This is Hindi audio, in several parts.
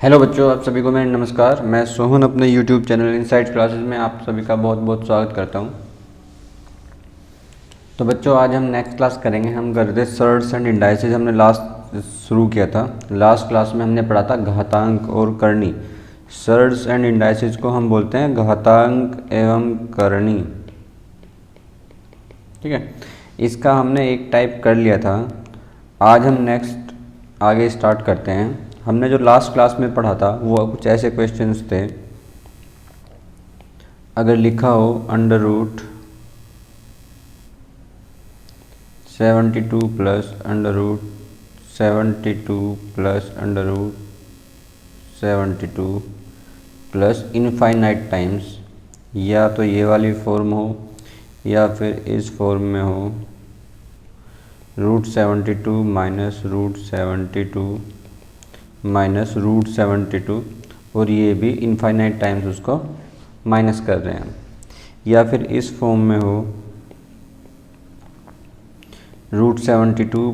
हेलो बच्चों, आप सभी को मेरा नमस्कार। मैं सोहन अपने यूट्यूब चैनल इनसाइट क्लासेस में आप सभी का बहुत बहुत स्वागत करता हूं। तो बच्चों, आज हम नेक्स्ट क्लास करेंगे। हम कर रहे थे सर्ड्स एंड इंडाइसेस। हमने लास्ट शुरू किया था। लास्ट क्लास में हमने पढ़ा था घातांक और करणी। सर्ड्स एंड इंडाइसेस को हम बोलते हैं घातांक एवं करणी। ठीक है, इसका हमने एक टाइप कर लिया था। आज हम नेक्स्ट आगे स्टार्ट करते हैं। हमने जो लास्ट क्लास में पढ़ा था वो कुछ ऐसे क्वेश्चंस थे। अगर लिखा हो under root 72 plus under root 72 plus under root 72 plus infinite times, या तो ये वाली फॉर्म हो या फिर इस फॉर्म में हो, √72 माइनस √72 माइनस √72, और ये भी इनफाइनाइट टाइम्स उसको माइनस कर रहे हैं। या फिर इस फॉर्म में हो √72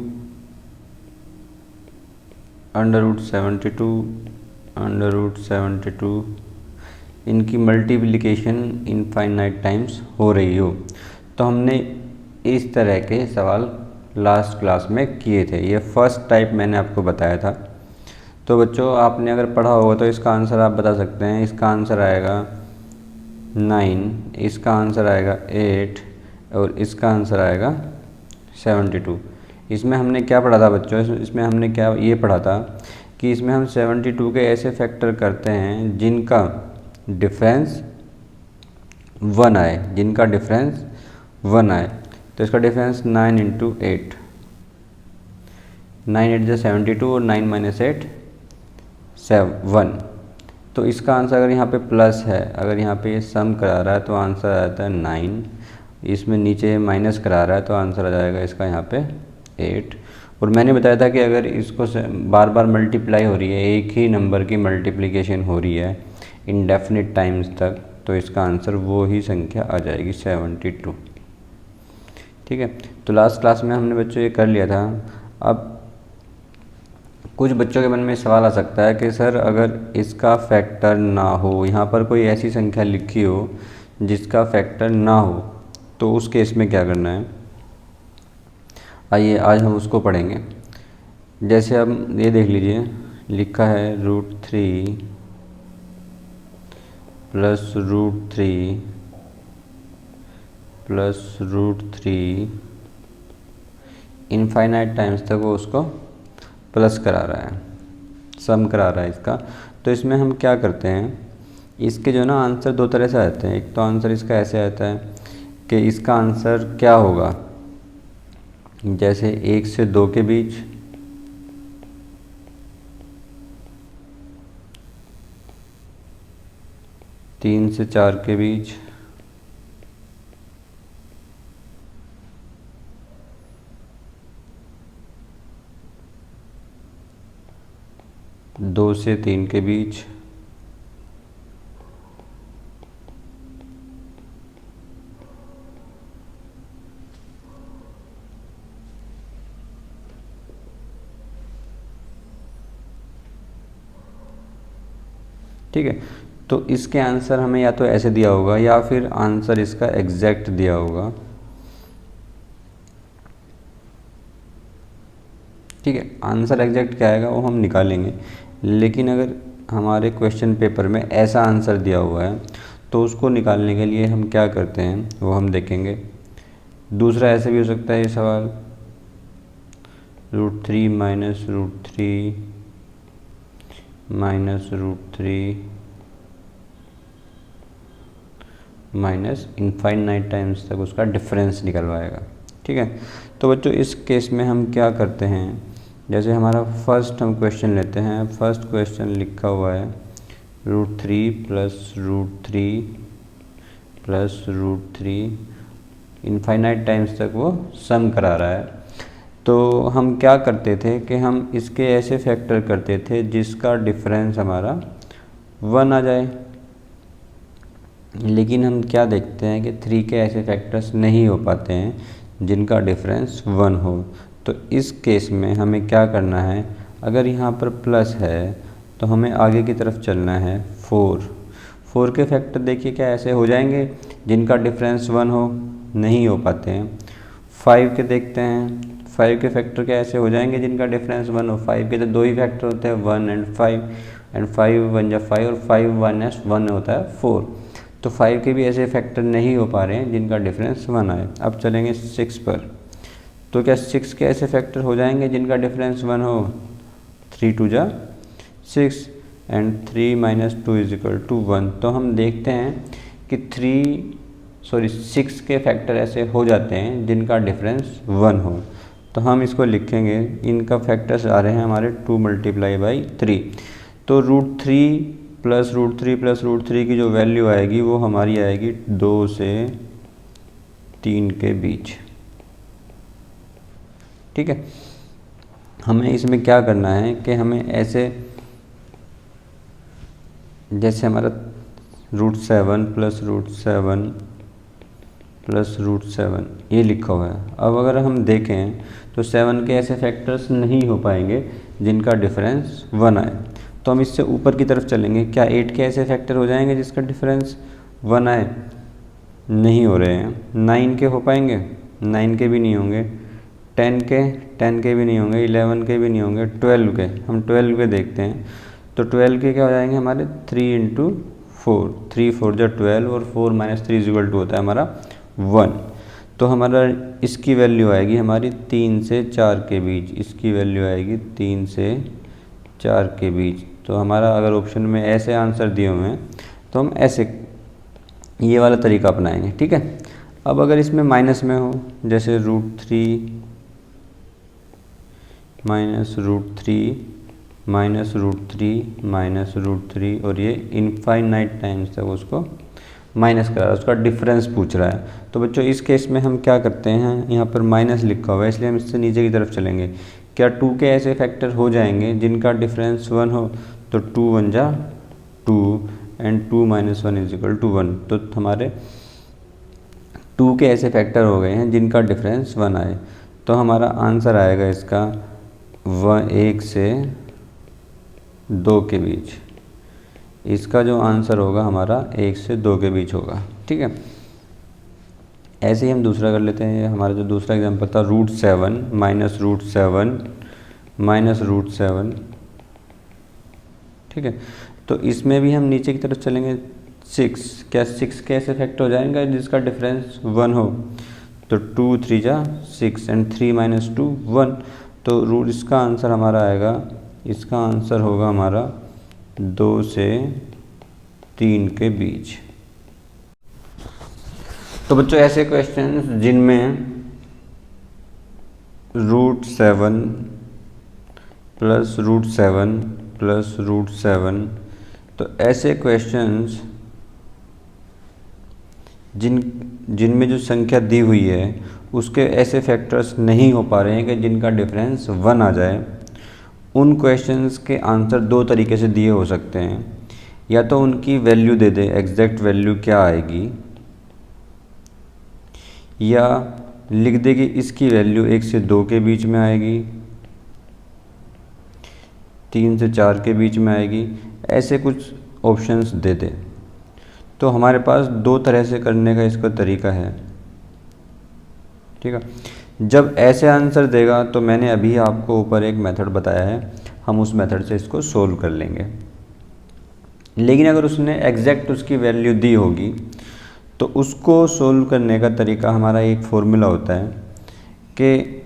अंडर √72 इनकी मल्टीप्लिकेशन इनफाइनाइट टाइम्स हो रही हो। तो हमने इस तरह के सवाल लास्ट क्लास में किए थे। ये फर्स्ट टाइप मैंने आपको बताया था। तो बच्चों, आपने अगर पढ़ा होगा तो इसका आंसर आप बता सकते हैं। इसका आंसर आएगा 9, इसका आंसर आएगा 8 और इसका आंसर आएगा 72। इसमें हमने क्या पढ़ा था बच्चों? इसमें हमने क्या ये पढ़ा था कि इसमें हम 72 के ऐसे फैक्टर करते हैं जिनका डिफरेंस 1 आए, जिनका डिफरेंस 1 आए। तो इसका डिफरेंस 9 × 8, 9 8 = 72 और 9 - 8 1। तो इसका आंसर अगर यहाँ पे प्लस है, अगर यहाँ पे ये सम करा रहा है तो आंसर आ जाता है 9। इसमें नीचे माइनस करा रहा है तो आंसर आ जाएगा इसका यहाँ पे 8। और मैंने बताया था कि अगर इसको बार बार मल्टीप्लाई हो रही है, एक ही नंबर की मल्टीप्लिकेशन हो रही है इंडेफिनिट टाइम्स तक, तो इसका आंसर वो ही संख्या आ जाएगी 72। ठीक है, तो लास्ट क्लास में हमने बच्चों ये कर लिया था। अब कुछ बच्चों के मन में सवाल आ सकता है कि सर अगर इसका फैक्टर ना हो, यहाँ पर कोई ऐसी संख्या लिखी हो जिसका फैक्टर ना हो, तो उस केस में क्या करना है। आइए आज हम उसको पढ़ेंगे। जैसे अब ये देख लीजिए, लिखा है √3 प्लस √3 प्लस √3 इनफाइनाइट टाइम्स तक वो उसको प्लस करा रहा है, सम करा रहा है इसका। तो इसमें हम क्या करते हैं, इसके जो ना आंसर दो तरह से आते हैं। एक तो आंसर इसका ऐसे आता है कि इसका आंसर क्या होगा, जैसे 1 से 2 के बीच, 3 से 4 के बीच, 2 से 3 के बीच, ठीक है। तो इसके आंसर हमें या तो ऐसे दिया होगा या फिर आंसर इसका एग्जैक्ट दिया होगा। ठीक है, आंसर एग्जैक्ट क्या आएगा वो हम निकालेंगे। लेकिन अगर हमारे क्वेश्चन पेपर में ऐसा आंसर दिया हुआ है तो उसको निकालने के लिए हम क्या करते हैं वो हम देखेंगे। दूसरा ऐसे भी हो सकता है ये सवाल, √3 minus √3 minus √3 minus infinite times तक उसका डिफरेंस निकलवाएगा। ठीक है, तो बच्चों इस केस में हम क्या करते हैं, जैसे हमारा फर्स्ट हम क्वेश्चन लेते हैं। फर्स्ट क्वेश्चन लिखा हुआ है √3 प्लस √3 प्लस √3 इनफाइनाइट टाइम्स तक वो सम करा रहा है। तो हम क्या करते थे कि हम इसके ऐसे फैक्टर करते थे जिसका डिफरेंस हमारा 1 आ जाए। लेकिन हम क्या देखते हैं कि 3 के ऐसे फैक्टर्स नहीं हो पाते हैं जिनका डिफरेंस 1 हो। तो इस केस में हमें क्या करना है, अगर यहाँ पर प्लस है तो हमें आगे की तरफ चलना है। 4 के फैक्टर देखिए क्या ऐसे हो जाएंगे जिनका डिफरेंस 1 हो, नहीं हो पाते हैं। 5 के देखते हैं, 5 के फैक्टर क्या ऐसे हो जाएंगे जिनका डिफरेंस 1 हो। 5 के तो 2 ही फैक्टर होते हैं, 1 एंड 5, एंड 5 1 जा 5 और 5 1 होता है 4। तो 5 के भी ऐसे फैक्टर नहीं हो पा रहे हैं जिनका डिफरेंस 1 आए। अब चलेंगे 6 पर, तो क्या 6 के ऐसे फैक्टर हो जाएंगे जिनका डिफरेंस 1 हो। 3 2 जा 6 एंड 3 - 2 = 1। तो हम देखते हैं कि 6 के फैक्टर ऐसे हो जाते हैं जिनका डिफरेंस 1 हो। तो हम इसको लिखेंगे, इनका फैक्टर्स आ रहे हैं हमारे 2 × 3। तो √3 + √3 + √3 की जो वैल्यू आएगी वो हमारी आएगी 2 से 3 के बीच। ठीक है, हमें इसमें क्या करना है कि हमें ऐसे, जैसे हमारा √7 + √7 + √7 ये लिखा हुआ है। अब अगर हम देखें तो 7 के ऐसे फैक्टर्स नहीं हो पाएंगे जिनका डिफरेंस 1 आए। तो हम इससे ऊपर की तरफ चलेंगे, क्या 8 के ऐसे फैक्टर हो जाएंगे जिसका डिफरेंस 1 आए, नहीं हो रहे हैं। 9 के हो पाएंगे, 9 के भी नहीं होंगे। 10 के भी नहीं होंगे। 11 के भी नहीं होंगे। 12 के, हम 12 के देखते हैं, तो 12 के क्या हो जाएंगे हमारे 3 × 4, 3 4 जा 12 और 4 - 3 = होता है हमारा 1। तो हमारा इसकी वैल्यू आएगी हमारी 3 से 4 के बीच, इसकी वैल्यू आएगी 3 से 4 के बीच। तो हमारा अगर ऑप्शन में ऐसे आंसर दिए हुए हैं तो हम ऐसे ये वाला तरीका अपनाएंगे। ठीक है, अब अगर इसमें माइनस में हो, जैसे √3 - √3 - √3 और ये इनफाइनाइट टाइम्स तक उसको माइनस करा रहा है, उसका डिफरेंस पूछ रहा है। तो बच्चों इस केस में हम क्या करते हैं, यहाँ पर माइनस लिखा हुआ है इसलिए हम इससे नीचे की तरफ चलेंगे। क्या 2 के ऐसे फैक्टर हो जाएंगे जिनका डिफरेंस 1 हो, तो 2 1 जा 2 एंड 2 - 1 = 1। तो हमारे 2 के ऐसे फैक्टर हो गए हैं जिनका डिफरेंस 1 आए। तो हमारा आंसर आएगा इसका 1 से 2 के बीच। इसका जो आंसर होगा हमारा 1 से 2 के बीच होगा। ठीक है, ऐसे ही हम दूसरा कर लेते हैं। हमारा जो दूसरा एग्जांपल था √7 - √7 ठीक है, तो इसमें भी हम नीचे की तरफ चलेंगे। 6, क्या 6 के ऐसे फैक्टर हो जाएंगे जिसका डिफरेंस 1 हो, तो 2 3 जा 6 एंड 3 - 2 1। तो इसका आंसर हमारा आएगा, इसका आंसर होगा हमारा 2 से 3 के बीच। तो बच्चों ऐसे क्वेश्चंस जिनमें √7 + √7 + √7, तो ऐसे क्वेश्चंस जिनमें जो संख्या दी हुई है उसके ऐसे फैक्टर्स नहीं हो पा रहे हैं कि जिनका डिफरेंस 1 आ जाए, उन क्वेश्चंस के आंसर 2 तरीके से दिए हो सकते हैं। या तो उनकी वैल्यू दे दे, एग्जैक्ट वैल्यू क्या आएगी, या लिख दे कि इसकी वैल्यू 1 से 2 के बीच में आएगी, 3 से 4 के बीच में आएगी, ऐसे कुछ ऑप्शंस दे दे। तो हमारे पास 2 तरह से करने का इसका तरीका है। ठीक है, जब ऐसे आंसर देगा तो मैंने अभी आपको ऊपर एक मेथड बताया है, हम उस मेथड से इसको सोल्व कर लेंगे। लेकिन अगर उसने एग्जैक्ट उसकी वैल्यू दी होगी तो उसको सोल्व करने का तरीका हमारा एक फॉर्मूला होता है कि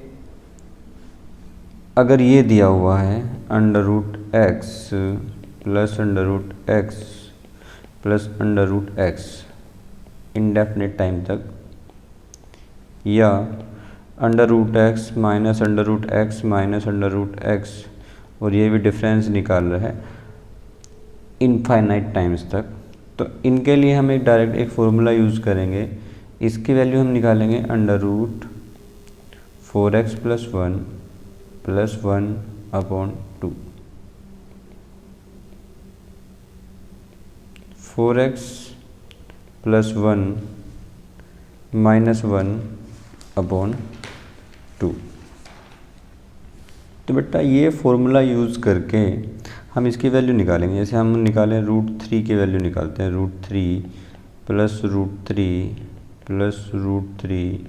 अगर ये दिया हुआ है √x + √x + √x indefinite time तक, या √x - √x - √x और ये भी डिफरेंस निकाल रहा है इनफाइनाइट टाइम्स तक, तो इनके लिए हम एक डायरेक्ट एक फॉर्मूला यूज़ करेंगे। इसकी वैल्यू हम निकालेंगे √4x + 1 + 1/2। 4x + 1 - 1/2। तो बेटा ये फॉर्मूला यूज़ करके हम इसकी वैल्यू निकालेंगे। जैसे हम निकालें √3 की वैल्यू निकालते हैं, √3 प्लस √3 प्लस √3,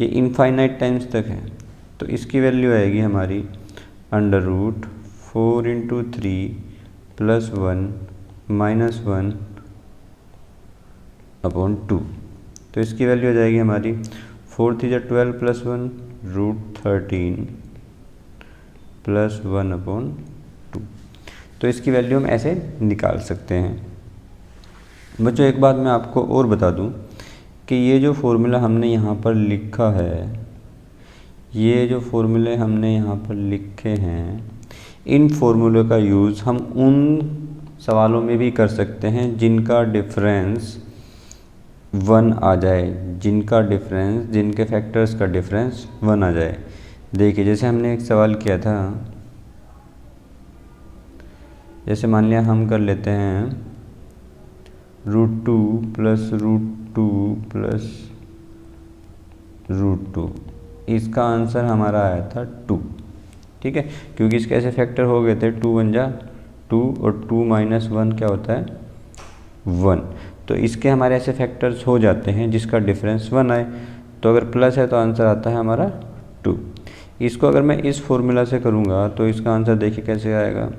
ये इनफाइनाइट टाइम्स तक है। तो इसकी वैल्यू आएगी हमारी √4 × 3 + 1 -1 अपॉन 2। तो इसकी वैल्यू आ जाएगी हमारी 4 × 3 = 12 + 1 √13 + 1 अपॉन 2। तो इसकी वैल्यू हम ऐसे निकाल सकते हैं। बच्चों एक बात मैं आपको और बता दूं कि ये जो फॉर्मूला हमने यहाँ पर लिखा है, ये जो फॉर्मूले हमने यहाँ पर लिखे हैं, इन फॉर्मूले का यूज़ हम उन सवालों में भी कर सकते हैं जिनका डिफरेंस 1 आ जाए, जिनके फैक्टर्स का डिफरेंस 1 आ जाए। देखिए जैसे हमने एक सवाल किया था, जैसे मान लिया हम कर लेते हैं √2 + √2 + √2, इसका आंसर हमारा आया था 2। ठीक है, क्योंकि इसके ऐसे फैक्टर हो गए थे 2 × 1 = 2 और 2 - 1 क्या होता है 1। तो इसके हमारे ऐसे फैक्टर्स हो जाते हैं जिसका डिफरेंस 1 आए। तो अगर प्लस है तो आंसर आता है हमारा 2। इसको अगर मैं इस फॉर्मूला से करूँगा तो इसका आंसर देखिए कैसे आएगा,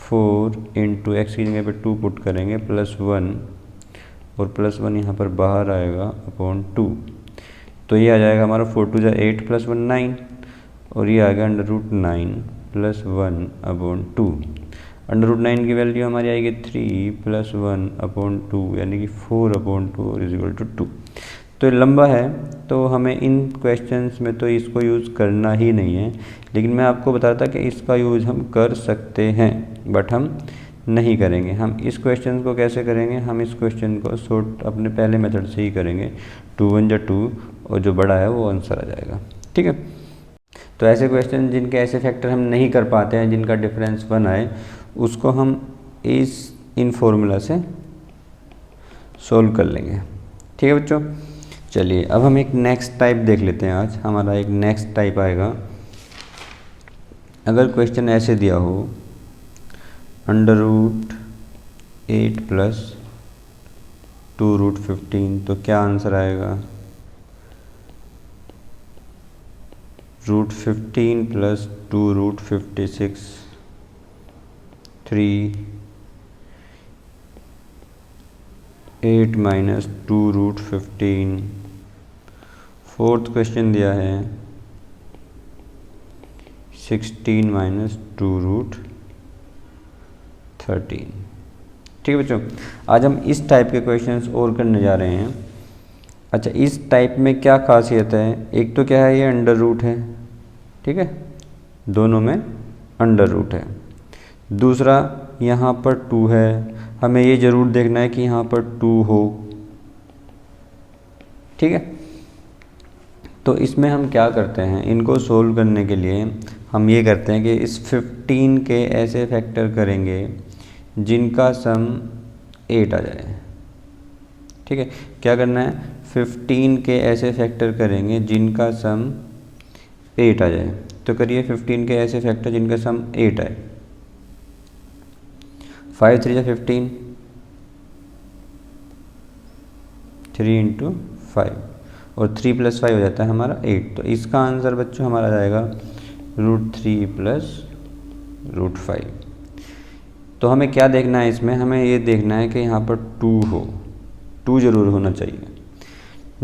4 × x की जगह पे 2 पुट करेंगे +1 और +1 यहाँ पर बाहर आएगा अपॉन 2। तो ये आ जाएगा हमारा 4 × 2 = 8 + 1 9 और ये आ गया √9 + 1 अपॉन 2। √9 की वैल्यू हमारी आएगी 3 + 1 अपॉन 2 यानी कि 4 अपॉन 2 = 2। तो लंबा है तो हमें इन क्वेश्चंस में तो इसको यूज़ करना ही नहीं है, लेकिन मैं आपको बताता कि इसका यूज़ हम कर सकते हैं, बट हम नहीं करेंगे। हम इस क्वेश्चन को कैसे करेंगे, हम इस क्वेश्चन को शॉर्ट अपने पहले मेथड से ही करेंगे, 2 × 1 = 2 और जो बड़ा है वो आंसर आ जाएगा। ठीक है, तो ऐसे क्वेश्चन जिनके ऐसे फैक्टर हम नहीं कर पाते हैं, जिनका डिफरेंस 1 आए, उसको हम इन फॉर्मूला से सोल्व कर लेंगे। ठीक है बच्चों, चलिए अब हम एक नेक्स्ट टाइप देख लेते हैं। आज हमारा एक नेक्स्ट टाइप आएगा। अगर क्वेश्चन ऐसे दिया हो √8 + 2√15, तो क्या आंसर आएगा, √15 + 2√56 3 8 - 2√15। फोर्थ क्वेश्चन दिया है 16 - 2√13। ठीक है बच्चों, आज हम इस टाइप के क्वेश्चंस और करने जा रहे हैं। अच्छा, इस टाइप में क्या खासियत है, एक तो क्या है, ये अंडर रूट है। ठीक है, दोनों में अंडर रूट है। दूसरा यहाँ पर 2 है, हमें ये ज़रूर देखना है कि यहाँ पर 2 हो। ठीक है, तो इसमें हम क्या करते हैं, इनको सोल्व करने के लिए हम ये करते हैं कि इस 15 के ऐसे फैक्टर करेंगे जिनका सम 8 आ जाए। ठीक है, क्या करना है, 15 के ऐसे फैक्टर करेंगे जिनका सम 8 आ जाए। तो करिए 15 के ऐसे फैक्टर जिनका सम 8 आए। 5 × 3 = 15, 3 × 5 और 3 + 5 हो जाता है हमारा 8। तो इसका आंसर बच्चों हमारा जाएगा √3 + √5। तो हमें क्या देखना है इसमें, हमें ये देखना है कि यहाँ पर 2 हो, 2 ज़रूर होना चाहिए।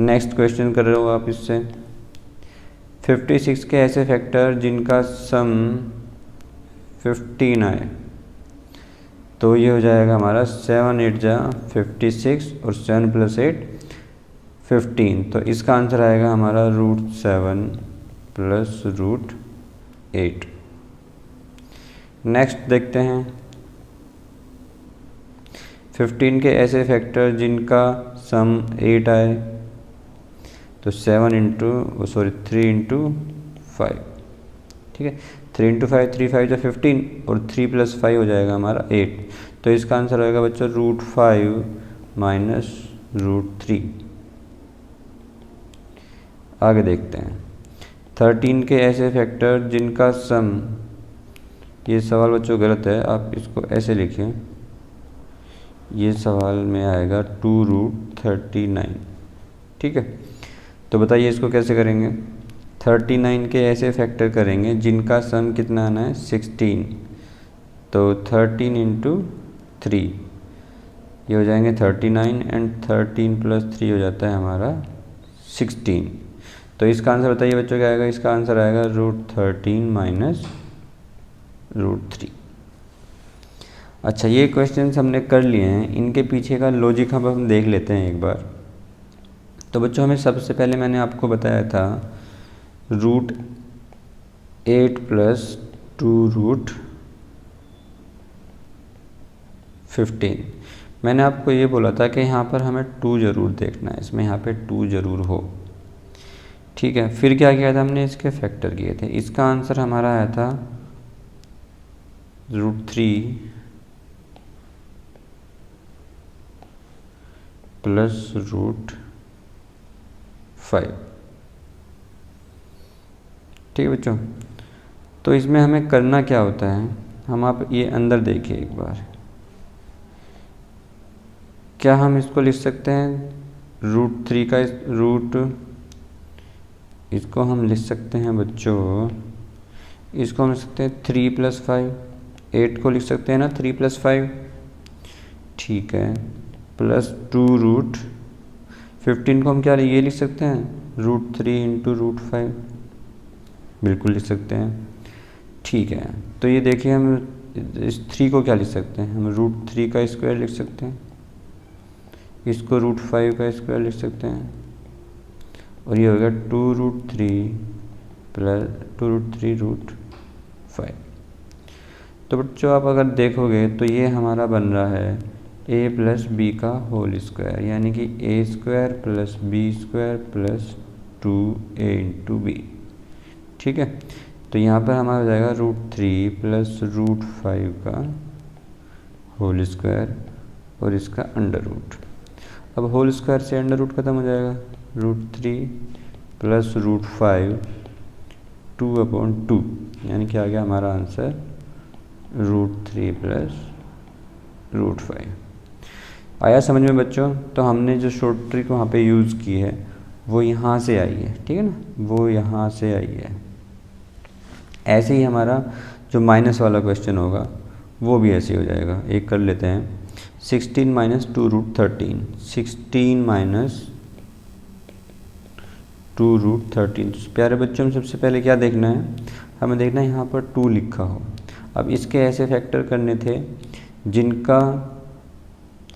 नेक्स्ट क्वेश्चन कर रहे हो आप इससे 56 के ऐसे फैक्टर जिनका सम 15 आए। तो ये हो जाएगा हमारा 7 × 8 = 56 और 7 + 8 15। तो इसका आंसर आएगा हमारा √7 + √8। नेक्स्ट देखते हैं 15 के ऐसे फैक्टर जिनका सम 8 आए। तो 3 × 5। ठीक है, 3 × 5 3 × 5 = 15 और 3 + 5 हो जाएगा हमारा 8। तो इसका आंसर होगा बच्चों √5 - √3। आगे देखते हैं 13 के ऐसे फैक्टर जिनका सम ये सवाल बच्चों गलत है, आप इसको ऐसे लिखिए, ये सवाल में आएगा 2√39। ठीक है, तो बताइए इसको कैसे करेंगे। 39 के ऐसे फैक्टर करेंगे जिनका सम कितना आना है 16, तो 13 इंटू 3 ये हो जाएंगे 39 एंड 13 प्लस 3 हो जाता है हमारा 16। तो इसका आंसर बताइए बच्चों क्या आएगा। इसका आंसर आएगा √13 माइनस √3। अच्छा, ये क्वेश्चंस हमने कर लिए हैं, इनके पीछे का लॉजिक हम देख लेते हैं एक बार। तो बच्चों हमें सबसे पहले मैंने आपको बताया था √8 प्लस 2√15। मैंने आपको ये बोला था कि यहाँ पर हमें 2 ज़रूर देखना है, इसमें यहाँ पे 2 ज़रूर हो। ठीक है, फिर क्या किया था हमने, इसके फैक्टर किए थे। इसका आंसर हमारा आया था √3 प्लस √5। ठीक है बच्चों, तो इसमें हमें करना क्या होता है, हम आप ये अंदर देखिए एक बार। क्या हम इसको लिख सकते हैं √3 का इसको हम लिख सकते हैं बच्चों, इसको हम लिख सकते हैं 3 + 5। 8 को लिख सकते हैं ना 3 + 5। ठीक है, प्लस 2√15 को हम क्या ये लिख सकते हैं √3 इंटू √5, बिल्कुल लिख सकते हैं। ठीक है, तो ये देखिए हम इस 3 को क्या लिख सकते हैं, हम √3 का स्क्वायर लिख सकते हैं, इसको √5 का स्क्वायर लिख सकते हैं, और ये हो गया 2√3 प्लस 2√3√5। तो बच्चों आप अगर देखोगे तो ये हमारा बन रहा है a + b का होल स्क्वायर, यानी कि a² + b² + 2a into B. ठीक है, तो यहाँ पर हमारा हो जाएगा √3 प्लस √5 का होल स्क्वायर और इसका अंडर रूट। अब होल स्क्वायर से अंडर रूट खत्म हो जाएगा, √3 प्लस √5 2/2, यानी कि आ गया हमारा आंसर √3 प्लस √5। आया समझ में बच्चों। तो हमने जो शॉर्ट ट्रिक वहाँ पे यूज़ की है वो यहाँ से आई है, ठीक है ना, वो यहाँ से आई है। ऐसे ही हमारा जो माइनस वाला क्वेश्चन होगा वो भी ऐसे ही हो जाएगा। एक कर लेते हैं, 16 माइनस 2√13, 16 माइनस 2√13। प्यारे बच्चों में सबसे पहले क्या देखना है, हमें देखना है यहाँ पर 2 लिखा हो। अब इसके ऐसे फैक्टर करने थे जिनका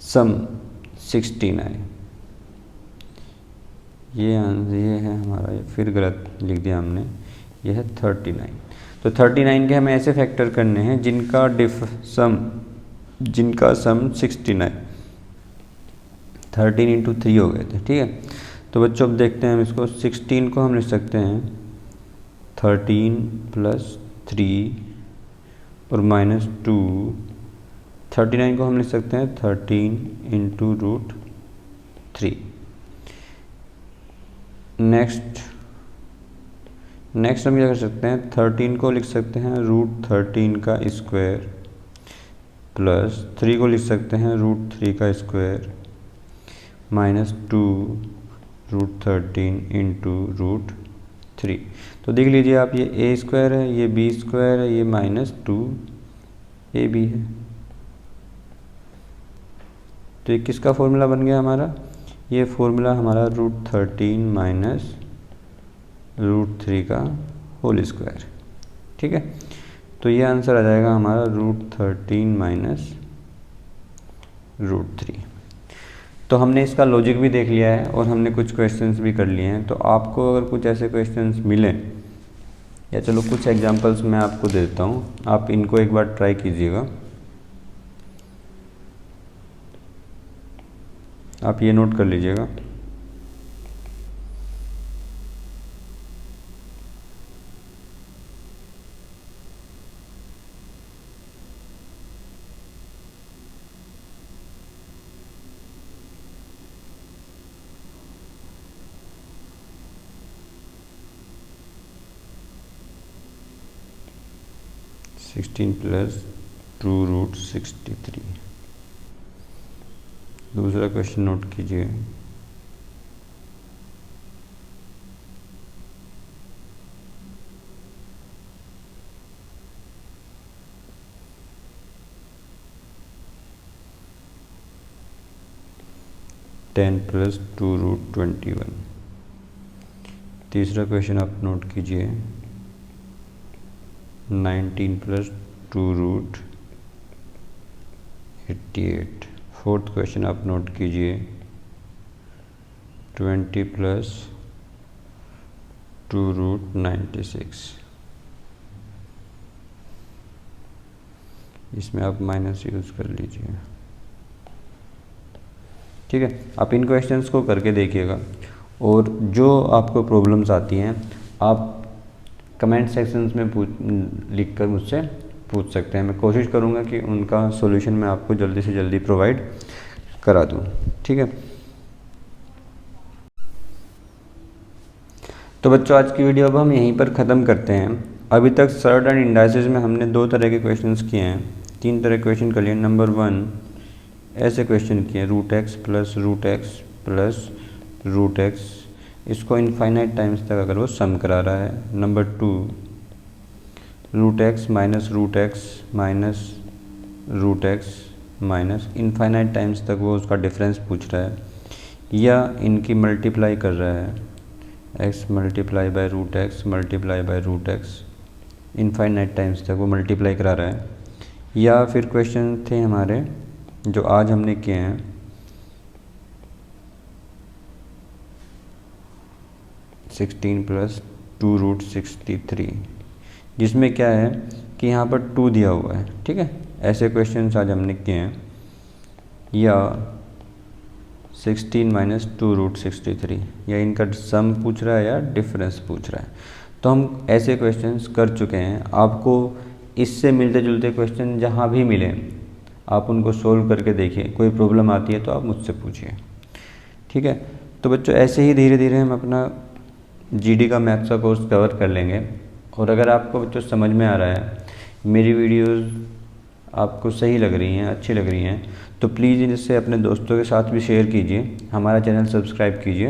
सम 16 आए। ये है हमारा, फिर गलत लिख दिया हमने, ये है 39। तो 39 के हमें ऐसे फैक्टर करने हैं जिनका सम 16 आए। 13 इंटू 3 हो गए थे। ठीक है, तो बच्चों अब देखते हैं हम इसको। 16 को हम लिख सकते हैं 13 प्लस 3 और माइनस 2। 39 को हम लिख सकते हैं 13 इंटू √3। नेक्स्ट हम क्या कर सकते हैं, 13 को लिख सकते हैं √13 का स्क्वायर प्लस 3 को लिख सकते हैं √3 का स्क्वायर माइनस 2 √13 इंटू √3। तो देख लीजिए आप, ये a² है, ये b² है, ये -2ab है। तो ये किसका फॉर्मूला बन गया हमारा, ये फॉर्मूला हमारा √13 माइनस √3 का होल स्क्वायर। ठीक है, तो ये आंसर आ जाएगा हमारा √13 माइनस √3। तो हमने इसका लॉजिक भी देख लिया है और हमने कुछ क्वेश्चंस भी कर लिए हैं। तो आपको अगर कुछ ऐसे क्वेश्चंस मिलें, या चलो कुछ एग्जांपल्स मैं आपको देता हूँ, आप इनको एक बार ट्राई कीजिएगा। आप ये नोट कर लीजिएगा। 16 प्लस 2√63। दूसरा क्वेश्चन नोट कीजिए। Ten plus 2√21। तीसरा क्वेश्चन आप नोट कीजिए। 19 प्लस 2√88। फोर्थ क्वेश्चन आप नोट कीजिए। 20 प्लस 2√96। इसमें आप माइनस यूज़ कर लीजिए। ठीक है, आप इन क्वेश्चंस को करके देखिएगा, और जो आपको प्रॉब्लम्स आती हैं आप कमेंट सेक्शंस में लिख कर मुझसे पूछ सकते हैं। मैं कोशिश करूँगा कि उनका सॉल्यूशन मैं आपको जल्दी से जल्दी प्रोवाइड करा दूँ। ठीक है, तो बच्चों आज की वीडियो अब हम यहीं पर ख़त्म करते हैं। अभी तक सर्ड एंड इंडाइसिस में हमने 2 तरह के क्वेश्चंस किए हैं, 3 तरह के क्वेश्चन कर लिए। नंबर 1 ऐसे क्वेश्चन किए, √x plus √x plus √x, इसको इनफाइनाइट टाइम्स तक अगर वो सम करा रहा है। Number 2 √x minus √x minus √x minus infinite times तक वो उसका डिफरेंस पूछ रहा है, या इनकी मल्टीप्लाई कर रहा है, x multiply by √x multiply by √x, infinite times तक वो मल्टीप्लाई करा रहा है। या फिर क्वेश्चन थे हमारे जो आज हमने किए हैं, सिक्सटीन प्लस 2√63, जिसमें क्या है कि यहाँ पर 2 दिया हुआ है। ठीक है, ऐसे क्वेश्चन आज हमने किए हैं। या 16 माइनस 2√63, या इनका सम पूछ रहा है या डिफरेंस पूछ रहा है। तो हम ऐसे क्वेश्चंस कर चुके हैं। आपको इससे मिलते जुलते क्वेश्चन जहाँ भी मिले आप उनको सोल्व करके देखिए। कोई प्रॉब्लम आती है तो आप मुझसे पूछिए। ठीक है, तो बच्चों ऐसे ही धीरे धीरे हम अपना जीडी का मैथ्स का कोर्स कवर कर लेंगे। और अगर आपको बच्चों समझ में आ रहा है, मेरी वीडियोस आपको सही लग रही हैं, अच्छी लग रही हैं, तो प्लीज़ इसे अपने दोस्तों के साथ भी शेयर कीजिए। हमारा चैनल सब्सक्राइब कीजिए।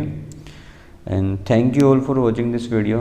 And thank you all for watching this video.